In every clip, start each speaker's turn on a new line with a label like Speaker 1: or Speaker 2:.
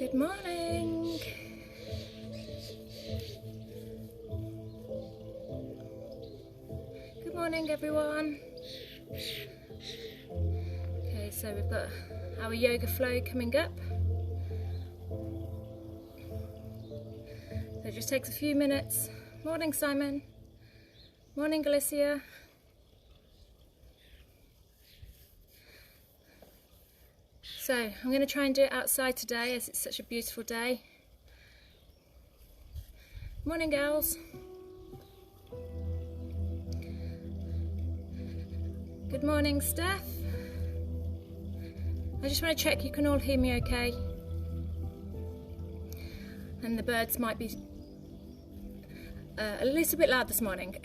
Speaker 1: Good morning. Good morning, everyone. Okay, so we've got our yoga flow coming up. So it just takes a few minutes. Morning, Simon. Morning, Alicia. So I'm going to try and do it outside today as it's such a beautiful day. Morning, girls. Good morning, Steph. I just want to check you can all hear me okay. And the birds might be a little bit loud this morning.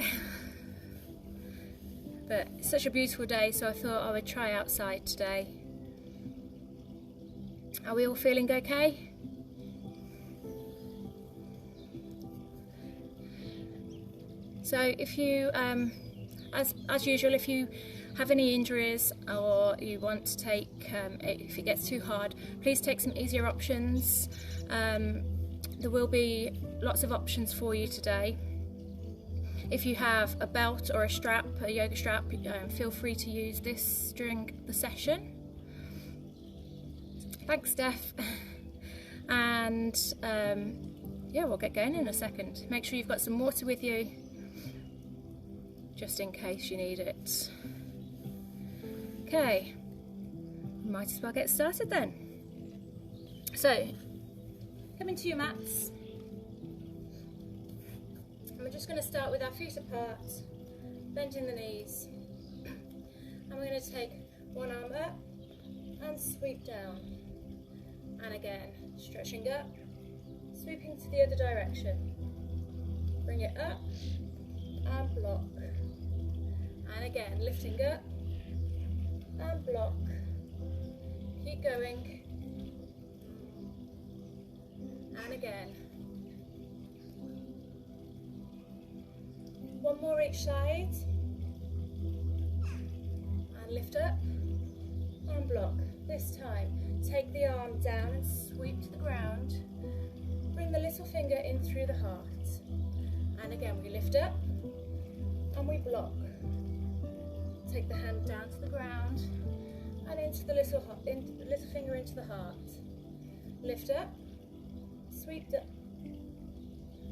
Speaker 1: But it's such a beautiful day, so I thought I would try outside today. Are we all feeling okay? So if you, as usual, if you have any injuries or you want to take, if it gets too hard, please take some easier options. There will be lots of options for you today. If you have a belt or a strap, a yoga strap, feel free to use this during the session. Thanks, Steph. And yeah, we'll get going in a second. Make sure you've got some water with you, just in case you need it. Okay, might as well get started then. So, come into your mats. And we're just going to start with our feet apart, bending the knees. And we're going to take one arm up and sweep down. And again, stretching up, sweeping to the other direction. Bring it up and block. And again, lifting up and block. Keep going. And again. One more each side. And lift up and block. This time, take the arm down and sweep to the ground. Bring the little finger in through the heart. And again, we lift up and we block. Take the hand down to the ground and into the little finger into the heart. Lift up, sweep up,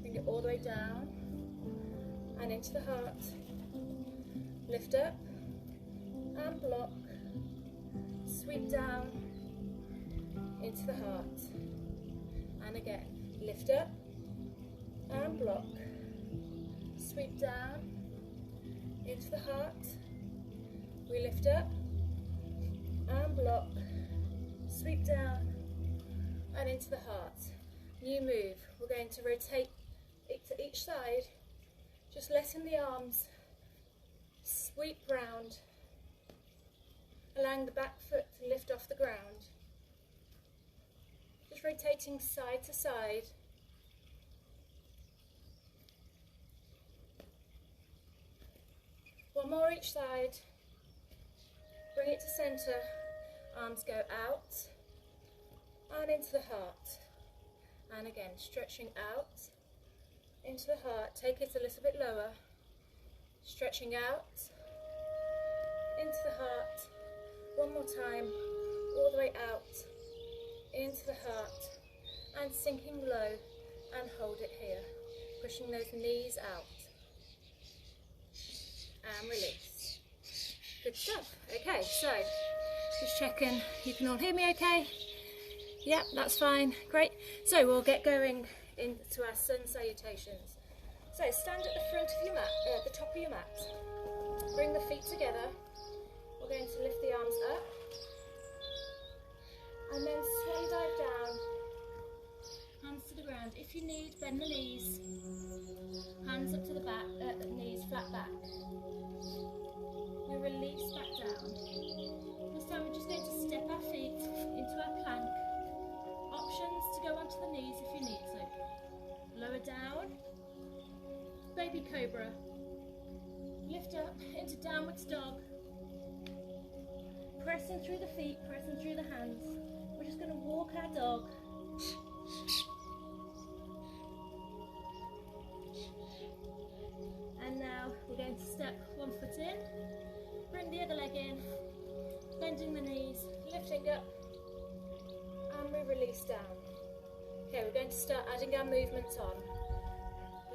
Speaker 1: bring it all the way down and into the heart. Lift up and block. Sweep down into the heart. And again, lift up and block. Sweep down into the heart. We lift up and block. Sweep down and into the heart. New move. We're going to rotate it to each side, just letting the arms sweep round, allowing the back foot to lift off the ground. Just rotating side to side. One more each side. Bring it to centre. Arms go out and into the heart. And again, stretching out into the heart. Take it a little bit lower. Stretching out into the heart. One more time, all the way out, into the heart, and sinking low, and hold it here. Pushing those knees out. And release. Good stuff. Okay, so, just checking you can all hear me okay. Yep, that's fine. Great. So, we'll get going into our sun salutations. So, stand at the front of your mat, the top of your mat. Bring the feet together. We're going to lift the arms up and then swan dive down, hands to the ground. If you need, bend the knees, hands up to the back, the knees flat back. We release back down. This time we're just going to step our feet into our plank. Options to go onto the knees if you need to. Lower down, baby cobra. Lift up into downwards dog. Pressing through the feet, pressing through the hands. We're just going to walk our dog And now we're going to step one foot in, bring the other leg in, bending the knees, lifting up, and we release down. Okay, we're going to start adding our movements on.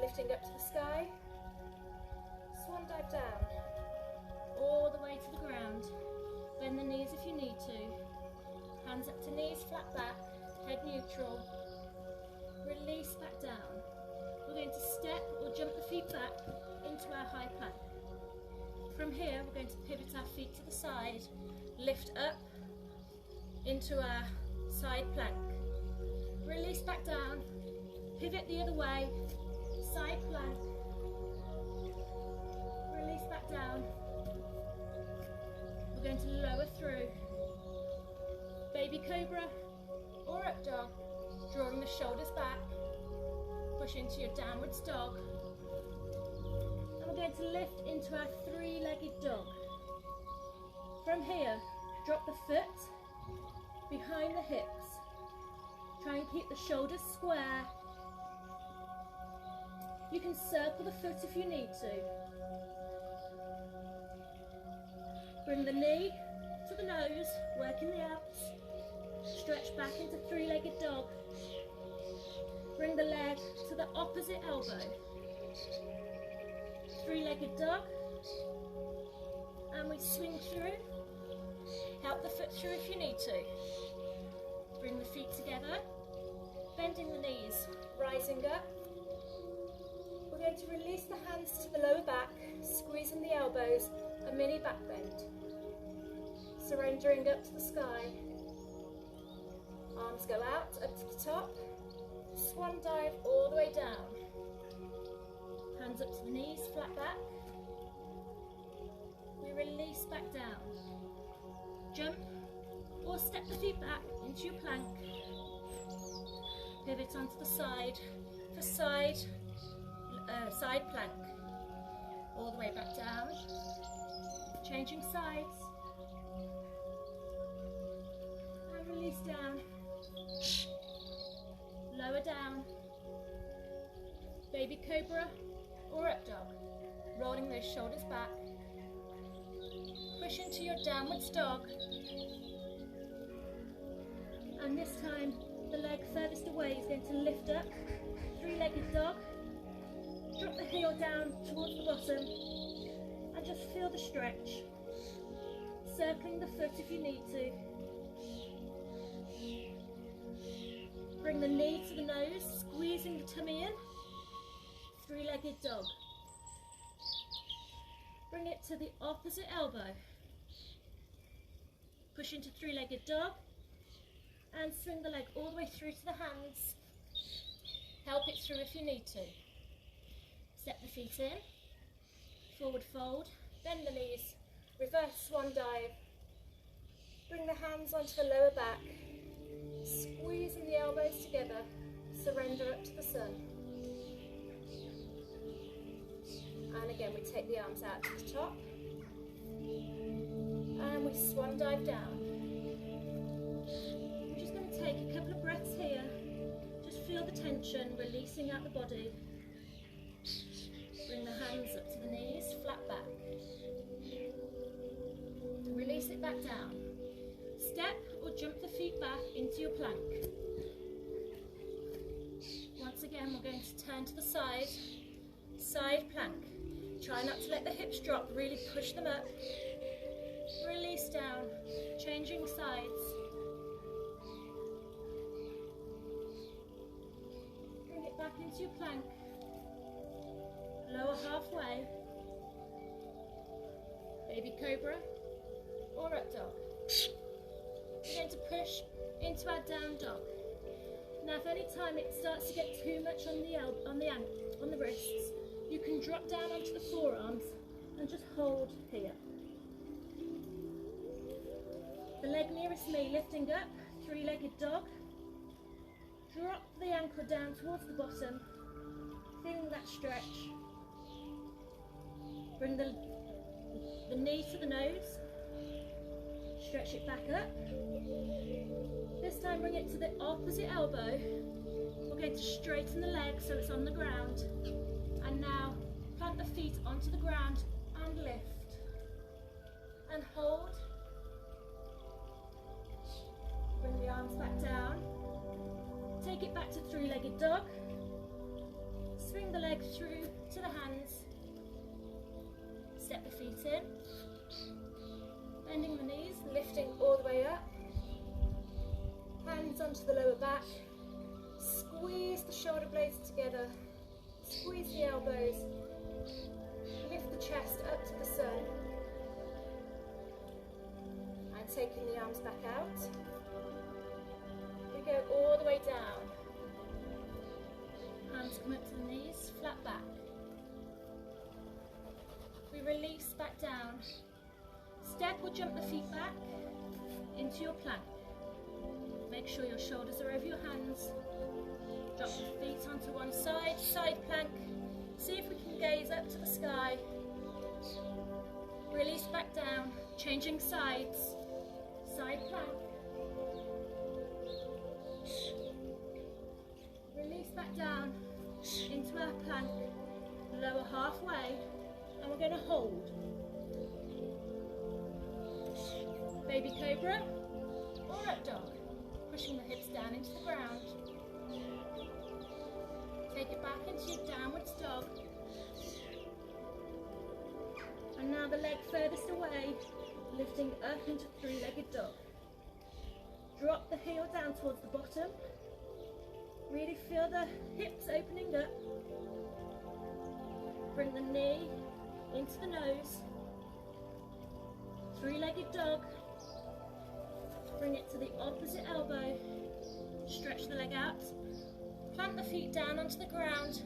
Speaker 1: Lifting up to the sky, swan dive down, all the way to the ground. Bend the knees if you need to. Hands up to knees, flat back, head neutral. Release back down. We're going to step or jump the feet back into our high plank. From here, we're going to pivot our feet to the side, lift up into our side plank. Release back down, pivot the other way, side plank. Release back down. We're going to lower through. Baby cobra or up dog, drawing the shoulders back. Push into your downwards dog. And we're going to lift into our three-legged dog. From here, drop the foot behind the hips. Try and keep the shoulders square. You can circle the foot if you need to. Bring the knee to the nose, working the abs. Stretch back into three-legged dog. Bring the leg to the opposite elbow. Three-legged dog. And we swing through. Help the foot through if you need to. Bring the feet together. Bending the knees, rising up. We're going to release the hands to the lower back, squeezing the elbows, a mini back bend. Surrendering up to the sky. Arms go out, up to the top. Swan dive all the way down. Hands up to the knees, flat back. We release back down. Jump or step the feet back into your plank. Pivot onto the side for side plank. All the way back down. Changing sides. And release down. Lower down. Baby cobra or up dog. Rolling those shoulders back. Push into your downwards dog. And this time, the leg furthest away is going to lift up. Three-legged dog. Drop the heel down towards the bottom. And just feel the stretch. Circling the foot if you need to. Bring the knee to the nose, squeezing the tummy in. Three-legged dog. Bring it to the opposite elbow. Push into three-legged dog. And swing the leg all the way through to the hands. Help it through if you need to. Step the feet in. Forward fold. Bend the knees. Reverse swan dive. Bring the hands onto the lower back. Squeezing the elbows together. Surrender up to the sun. And again, we take the arms out to the top. And we swan dive down. We're just going to take a couple of breaths here. Just feel the tension, releasing out the body. Bring the hands up to the knees, flat back. Release it back down. Step or jump the feet back into your plank. Once again, we're going to turn to the side. Side plank. Try not to let the hips drop, really push them up. Release down, changing sides. Bring it back into your plank. Lower halfway. Baby cobra or up dog. We're going to push into our down dog. Now if any time it starts to get too much on the wrists, you can drop down onto the forearms and just hold here. The leg nearest me lifting up, three-legged dog. Drop the ankle down towards the bottom, feeling that stretch. Bring the knee to the nose, Stretch it back up. This time bring it to the opposite elbow. We're going to straighten the leg so it's on the ground. And now plant the feet onto the ground and lift. And hold. Bring the arms back down. Take it back to three-legged dog. Swing the leg through to the hands. Step the feet in. Bending the knees, lifting all the way up. Hands onto the lower back. Squeeze the shoulder blades together. Squeeze the elbows. Lift the chest up to the sun. And taking the arms back out. We go all the way down. Hands come up to the knees, flat back. We release back down. Step or jump the feet back into your plank. Make sure your shoulders are over your hands. Drop the feet onto one side, side plank. See if we can gaze up to the sky. Release back down, changing sides. Side plank. Release back down into our plank. Lower halfway, and we're going to hold. Baby cobra or up dog. Pushing the hips down into the ground. Take it back into your downwards dog. And now the leg furthest away, lifting up into three-legged dog. Drop the heel down towards the bottom. Really feel the hips opening up. Bring the knee into the nose. Three-legged dog. Bring it to the opposite elbow. Stretch the leg out. Plant the feet down onto the ground.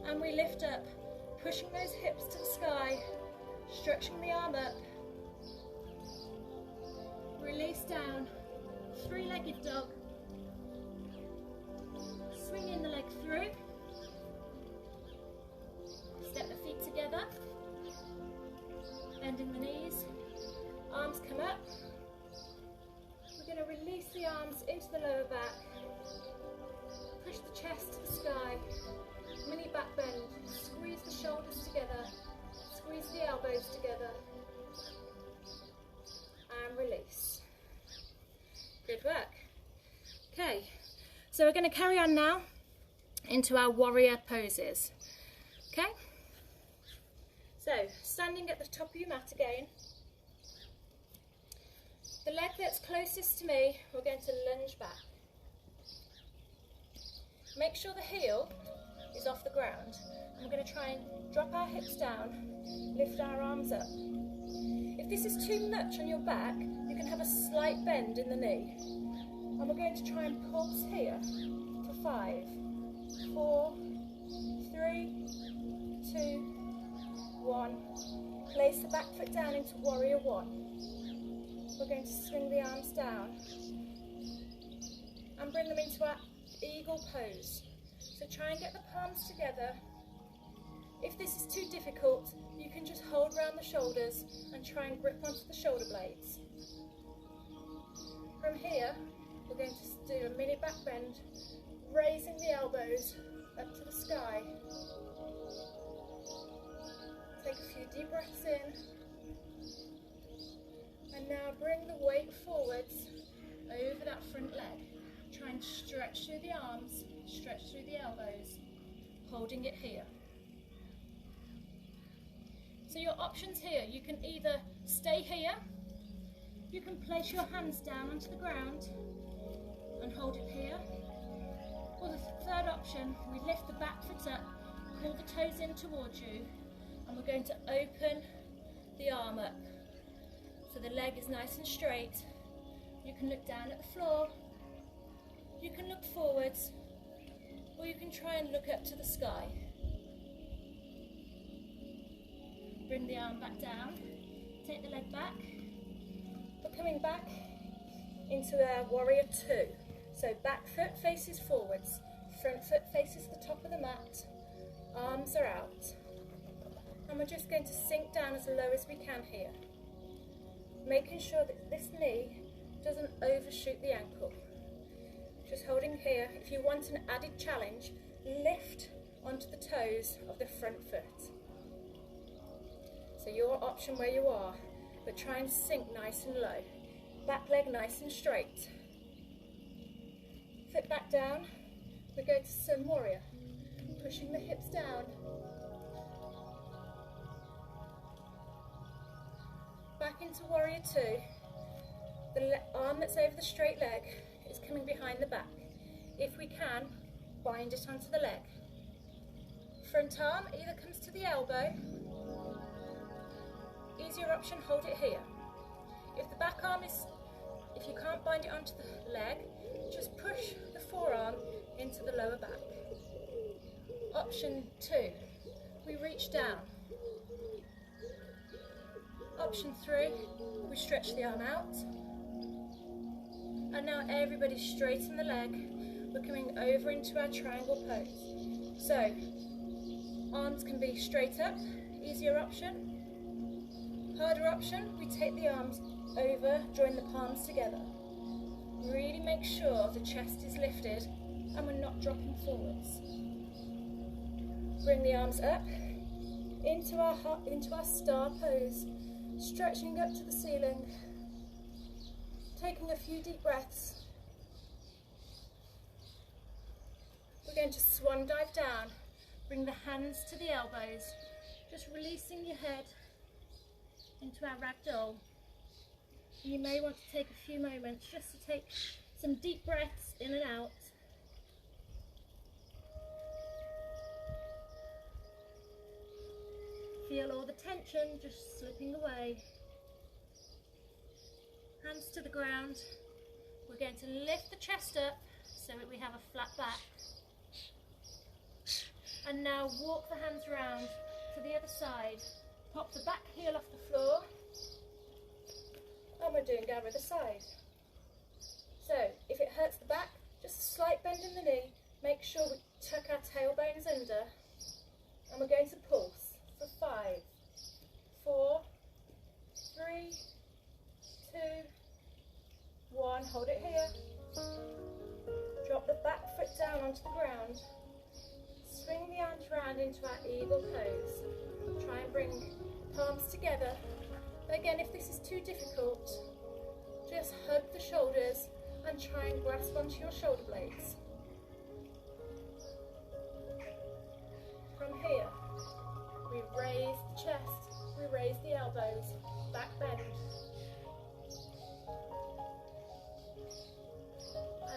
Speaker 1: And we lift up, pushing those hips to the sky. Stretching the arm up. Release down. Three-legged dog. Swinging the leg through. Step the feet together. Bending the knees. Arms come up. We're going to release the arms into the lower back. Push the chest to the sky. Mini back bend. Squeeze the shoulders together. Squeeze the elbows together. And release. Good work. Okay, so we're going to carry on now into our warrior poses. Okay? So, standing at the top of your mat again. The leg that's closest to me, we're going to lunge back. Make sure the heel is off the ground. And we're going to try and drop our hips down, lift our arms up. If this is too much on your back, you can have a slight bend in the knee. And we're going to try and pulse here for 5, 4, 3, 2, 1. Place the back foot down into warrior 1. We're going to swing the arms down and bring them into our eagle pose. So try and get the palms together. If this is too difficult, you can just hold around the shoulders and try and grip onto the shoulder blades. From here, we're going to do a mini back bend, raising the elbows up to the sky. Take a few deep breaths in. And now bring the weight forwards over that front leg. Try and stretch through the arms, stretch through the elbows, holding it here. So your options here, you can either stay here, you can place your hands down onto the ground and hold it here, or the third option, we lift the back foot up, pull the toes in towards you, and we're going to open the arm up. So the leg is nice and straight. You can look down at the floor, you can look forwards, or you can try and look up to the sky. Bring the arm back down, take the leg back. We're coming back into our warrior 2. So back foot faces forwards, front foot faces the top of the mat, arms are out. And we're just going to sink down as low as we can here. making sure that this knee doesn't overshoot the ankle. Just holding here. If you want an added challenge, lift onto the toes of the front foot. So your option where you are, but try and sink nice and low. Back leg nice and straight. Foot back down. We go to Sun Warrior, pushing the hips down. Back into Warrior Two. The arm that's over the straight leg is coming behind the back. If we can, bind it onto the leg. Front arm either comes to the elbow. Easier option, hold it here. If the back arm if you can't bind it onto the leg, just push the forearm into the lower back. Option 2, we reach down. Option 3, we stretch the arm out. And now everybody straighten the leg. We're coming over into our triangle pose. So, arms can be straight up, easier option. Harder option, we take the arms over, join the palms together. Really make sure the chest is lifted and we're not dropping forwards. Bring the arms up into our star pose, stretching up to the ceiling, taking a few deep breaths. We're going to swan dive down, bring the hands to the elbows, just releasing your head into our ragdoll. You may want to take a few moments just to take some deep breaths in and out. Feel all the tension just slipping away. Hands to the ground. We're going to lift the chest up so that we have a flat back. And now walk the hands around to the other side. Pop the back heel off the floor. And we're doing down the other side. So, if it hurts the back, just a slight bend in the knee. Make sure we tuck our tailbones under. And we're going to pulse for 5, 4, 3, 2, 1. Hold it here. Drop the back foot down onto the ground. Swing the arms round into our eagle pose. Try and bring palms together. Again, if this is too difficult, just hug the shoulders and try and grasp onto your shoulder blades. From here, we raise the chest, we raise the elbows, back bend.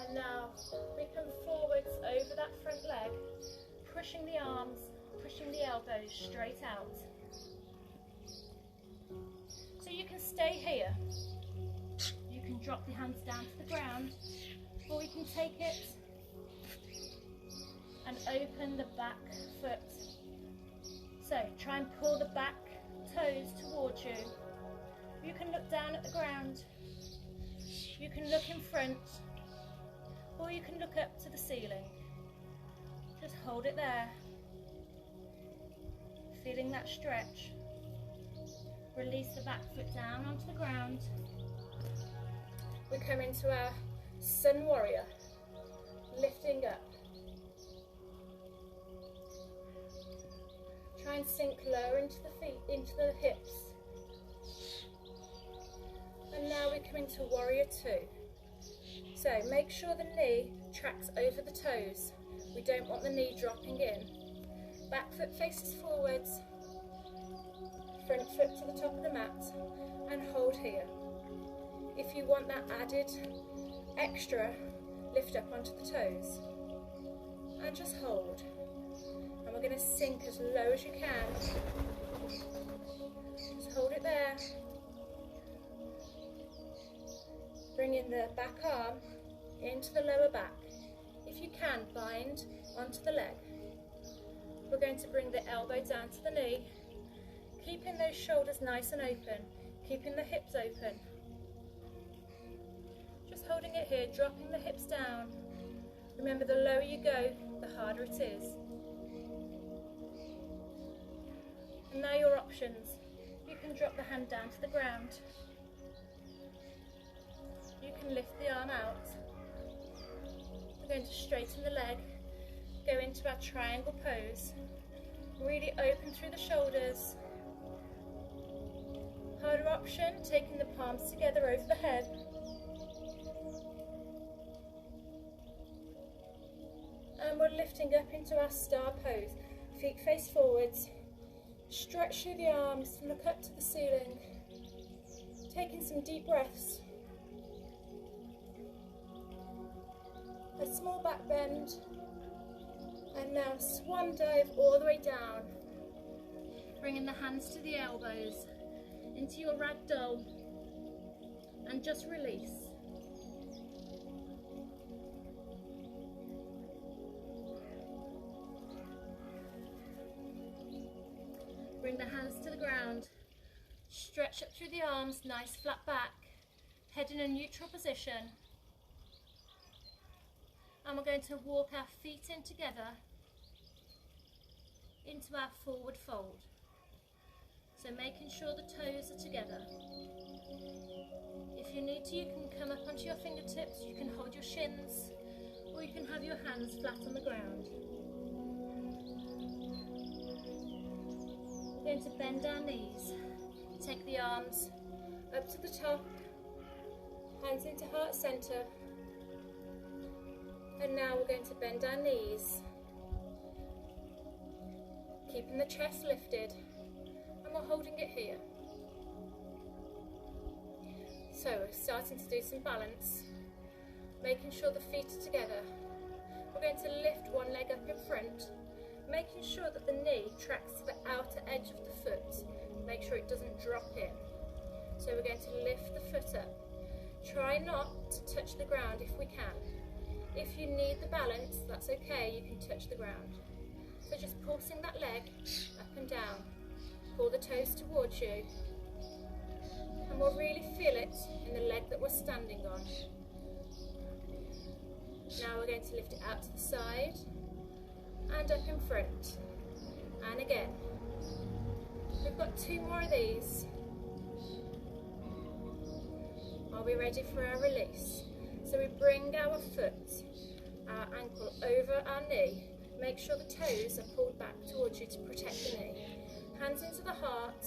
Speaker 1: And now we come forwards over that front leg, pushing the arms, pushing the elbows straight out. So you can stay here. You can drop the hands down to the ground, or we can take it and open the back foot. So try and pull the back toes towards you. You can look down at the ground. You can look in front, or you can look up to the ceiling. Just hold it there. Feeling that stretch. Release the back foot down onto the ground. We come into our Sun Warrior, lifting up. Try and sink lower into the feet, into the hips. And now we come into Warrior Two. So make sure the knee tracks over the toes. We don't want the knee dropping in. Back foot faces forwards. Front foot to the top of the mat and hold here. If you want that added extra, lift up onto the toes and just hold. And we're going to sink as low as you can. Just hold it there. Bring in the back arm into the lower back. If you can, bind onto the leg. We're going to bring the elbow down to the knee. Keeping those shoulders nice and open, keeping the hips open. Just holding it here, dropping the hips down. Remember, the lower you go, the harder it is. And now your options. You can drop the hand down to the ground. you can lift the arm out. We're going to straighten the leg, go into our triangle pose. Really open through the shoulders. Harder option, taking the palms together over the head. And we're lifting up into our star pose. Feet face forwards. Stretch through the arms, look up to the ceiling. Taking some deep breaths. A small back bend. And now swan dive all the way down. Bringing the hands to the elbows, into your ragdoll, and just release. Bring the hands to the ground. Stretch up through the arms, nice flat back. Head in a neutral position. And we're going to walk our feet in together into our forward fold. So making sure the toes are together. If you need to, you can come up onto your fingertips, you can hold your shins, or you can have your hands flat on the ground. We're going to bend our knees. Take the arms up to the top, hands into heart center. And now we're going to bend our knees, keeping the chest lifted, and we're holding it here. So we're starting to do some balance, making sure the feet are together. We're going to lift one leg up in front, making sure that the knee tracks to the outer edge of the foot. Make sure it doesn't drop in. So we're going to lift the foot up. Try not to touch the ground if we can. If you need the balance, that's okay, you can touch the ground. So just pulsing that leg up and down. Pull the toes towards you. And we'll really feel it in the leg that we're standing on. Now we're going to lift it out to the side and up in front. And again. We've got 2 more of these. Are we ready for our release? So we bring our foot, our ankle over our knee. Make sure the toes are pulled back towards you to protect the knee. Hands into the heart,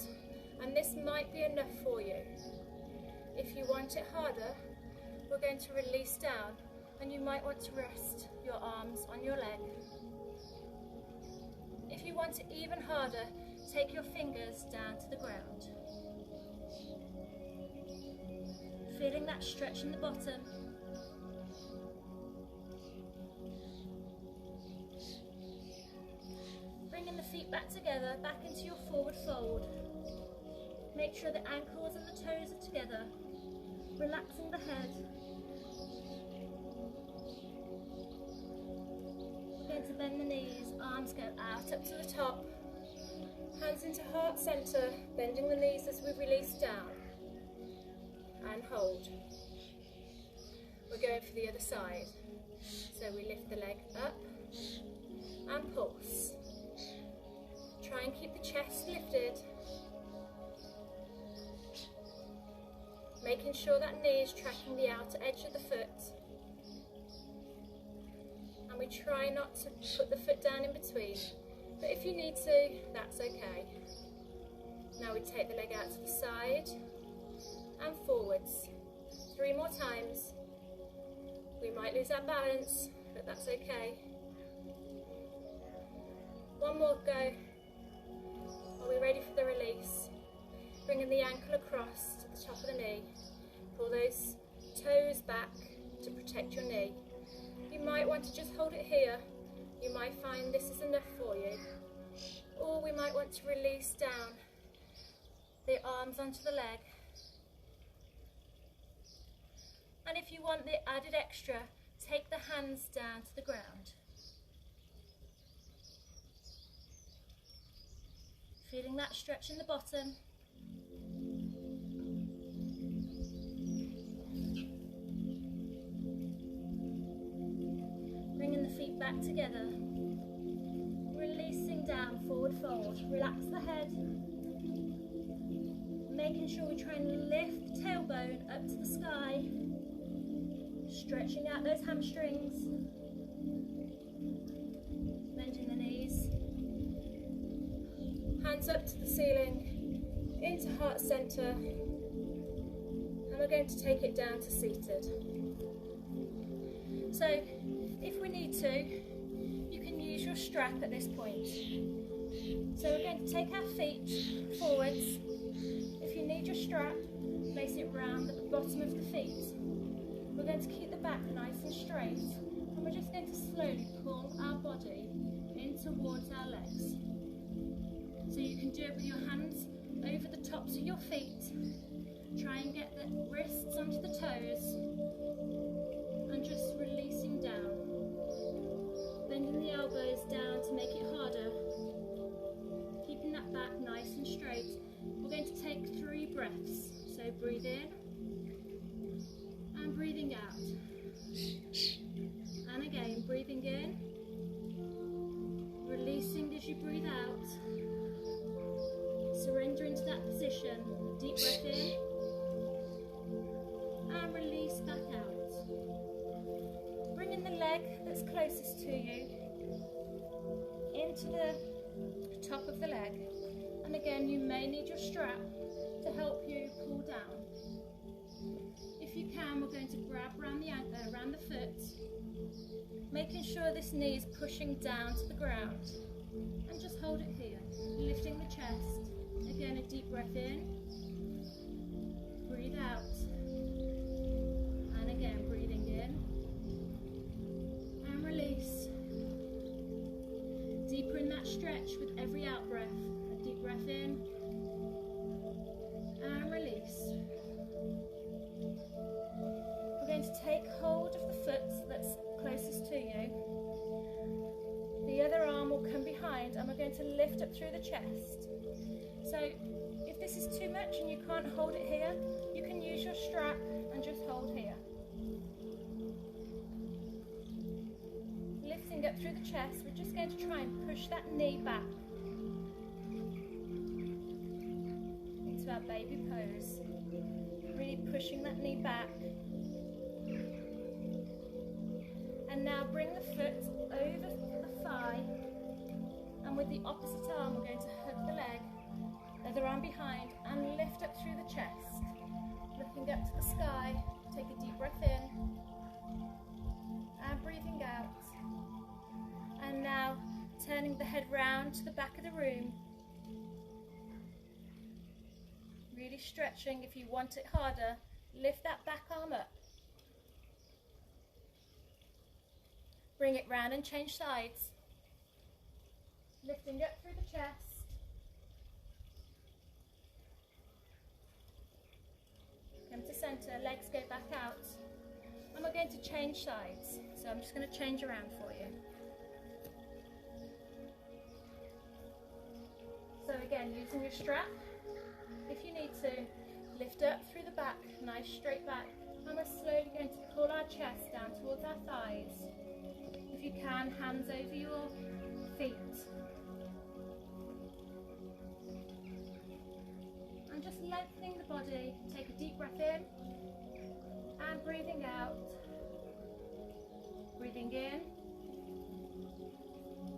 Speaker 1: and this might be enough for you. If you want it harder, we're going to release down, and you might want to rest your arms on your leg. If you want it even harder, take your fingers down to the ground. Feeling that stretch in the bottom. Bringing the feet back together, back into your forward fold. Make sure the ankles and the toes are together. Relaxing the head. We're going to bend the knees, arms go out up to the top. Hands into heart center, bending the knees as we release down. And hold. We're going for the other side. So we lift the leg up and pulse. Try and keep the chest lifted. Making sure that knee is tracking the outer edge of the foot. And we try not to put the foot down in between. But if you need to, that's okay. Now we take the leg out to the side and forwards. 3 more times. We might lose our balance, but that's okay. 1 more go. Are we ready for the release? Bringing the ankle across to the top of the knee. Pull those toes back to protect your knee. You might want to just hold it here. You might find this is enough for you. Or we might want to release down the arms onto the leg. And if you want the added extra, take the hands down to the ground. Feeling that stretch in the bottom. Bringing the feet back together. Releasing down, forward fold. Relax the head. Making sure we try and lift the tailbone up to the sky. Stretching out those hamstrings. Bending the knees. Hands up to the ceiling, into heart center. And we're going to take it down to seated. So, if we need to, you can use your strap at this point. So we're going to take our feet forwards. If you need your strap, place it round at the bottom of the feet. We're going to keep the back nice and straight, and we're just going to slowly pull our body in towards our legs. So you can do it with your hands over the tops of your feet. Try and get the wrists onto the toes, and just releasing down. Bending the elbows down to make it harder. Keeping that back nice and straight. We're going to take 3 breaths. So breathe in and breathing out. And again, breathing in, releasing as you breathe out. Surrender into that position. Deep breath in and release back out. Bringing the leg that's closest to you into the top of the leg. And again, you may need your strap to help you pull down. If you can, we're going to grab around the ankle, around the foot, making sure this knee is pushing down to the ground. And just hold it here, lifting the chest. Again, a deep breath in, breathe out, and again, breathing in, and release. Deeper in that stretch with every out breath. A deep breath in, and release. We're going to take hold of the foot that's closest to you. The other arm will come behind, and we're going to lift up through the chest. So if this is too much and you can't hold it here, you can use your strap and just hold here. Lifting up through the chest, we're just going to try and push that knee back into our baby pose. Really pushing that knee back. And now bring the foot over the thigh, and with the opposite arm we're going to hug the leg. Other arm behind, and lift up through the chest. Looking up to the sky, take a deep breath in, and breathing out. And now turning the head round to the back of the room. Really stretching. If you want it harder, lift that back arm up. Bring it round and change sides. Lifting up through the chest. Come to centre, legs go back out, and we're going to change sides. So I'm just going to change around for you. So again, using your strap, if you need to, lift up through the back, nice straight back, and we're slowly going to pull our chest down towards our thighs. If you can, hands over your feet. And just lengthening the body. Take a deep breath in and breathing out. Breathing in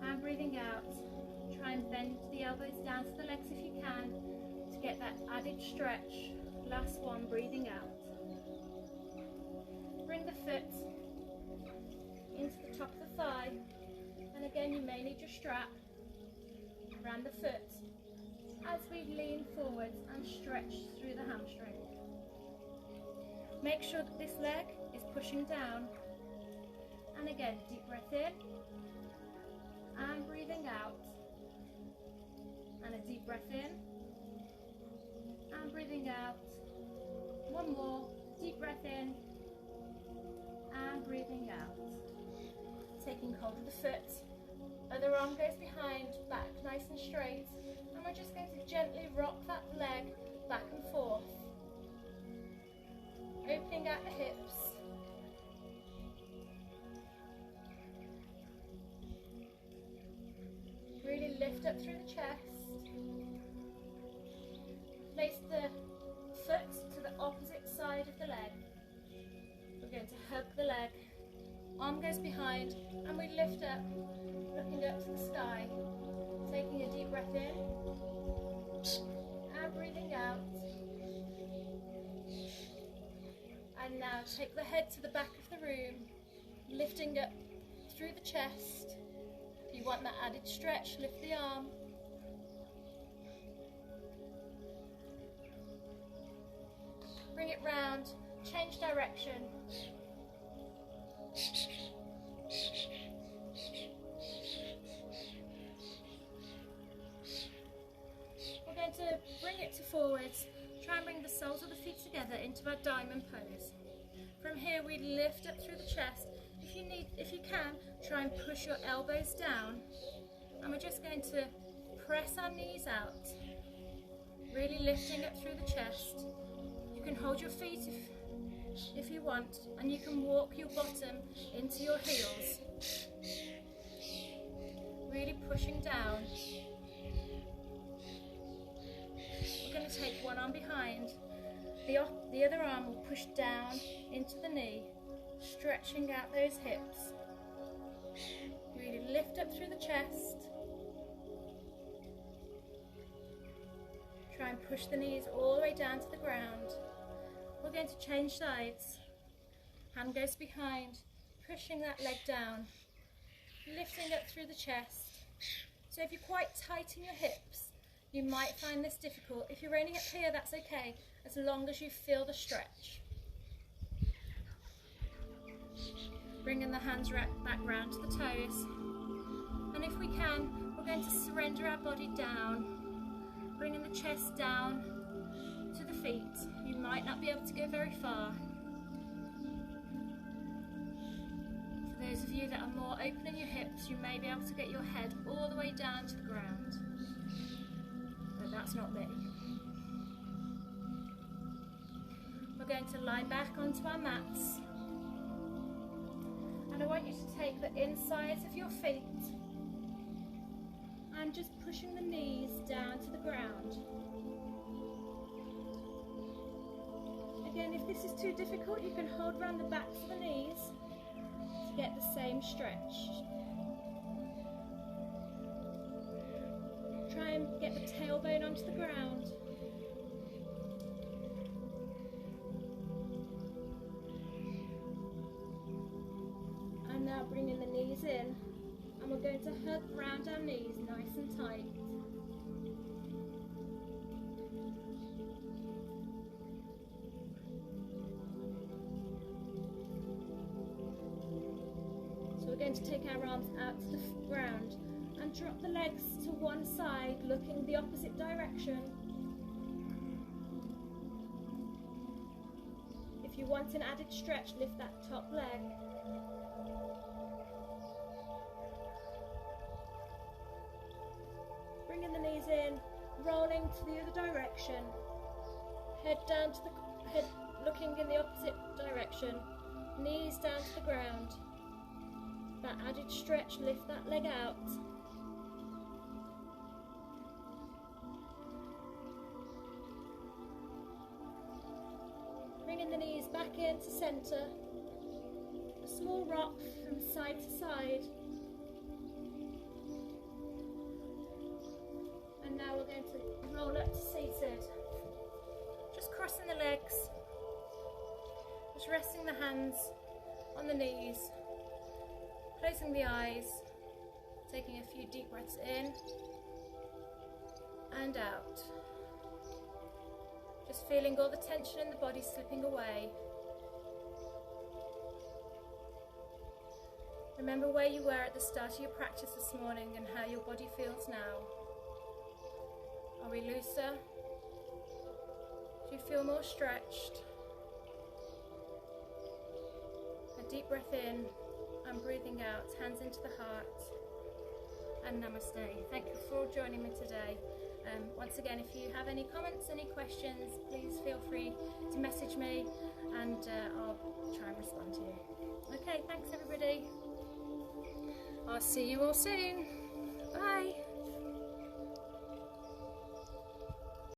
Speaker 1: and breathing out. Try and bend the elbows down to the legs if you can to get that added stretch. Last one, breathing out. Bring the foot into the top of the thigh, and again you may need your strap around the foot as we lean forwards and stretch through the hamstring. Make sure that this leg is pushing down, and again deep breath in and breathing out, and a deep breath in and breathing out. One more, deep breath in and breathing out. Taking hold of the foot, other arm goes behind, back nice and straight, and we're just going to gently rock that leg back and forth, opening out the hips. Really lift up through the chest. Place the foot to the opposite side of the leg. We're going to hug the arm goes behind and we lift up, looking up to the sky. Taking a deep breath in and breathing out. And now take the head to the back of the room, lifting up through the chest. If you want that added stretch, lift the arm. Bring it round, change direction. We're going to bring it to forwards. Try and bring the soles of the feet together into our diamond pose. From here we lift up through the chest. If you can, try and push your elbows down. And we're just going to press our knees out, really lifting up through the chest. You can hold your feet if you want, and you can walk your bottom into your heels. Really pushing down. We're going to take one arm behind. The other arm will push down into the knee, stretching out those hips. Really lift up through the chest. Try and push the knees all the way down to the ground. We're going to change sides. Hand goes behind, pushing that leg down, lifting up through the chest. So if you're quite tight in your hips, you might find this difficult. If you're only up here, that's okay, as long as you feel the stretch. Bringing the hands back round to the toes. And if we can, we're going to surrender our body down, bringing the chest down to the feet. You might not be able to go very far. For those of you that are more open in your hips, you may be able to get your head all the way down to the ground. But that's not me. We're going to lie back onto our mats. And I want you to take the insides of your feet and just pushing the knees down to the ground. Again, if this is too difficult, you can hold around the backs of the knees to get the same stretch. Try and get the tailbone onto the ground. And now bringing the knees in, and we're going to hug round our knees nice and tight. So we're going to take our arms out to the ground and drop the legs to one side, looking the opposite direction. If you want an added stretch, lift that top leg. Bringing the knees in, rolling to the other direction. Head down to the head, looking in the opposite direction. Knees down to the ground. That added stretch, lift that leg out. Bringing the knees back into centre. A small rock from side to side. And now we're going to roll up to seated. Just crossing the legs. Just resting the hands on the knees. Closing the eyes. Taking a few deep breaths in and out. Just feeling all the tension in the body slipping away. Remember where you were at the start of your practice this morning and how your body feels now. Are we looser? Do you feel more stretched? A deep breath in and breathing out, hands into the heart, and namaste. Thank you for joining me today. Once again, if you have any comments, any questions, please feel free to message me and I'll try and respond to you. Okay, thanks everybody. I'll see you all soon. Bye.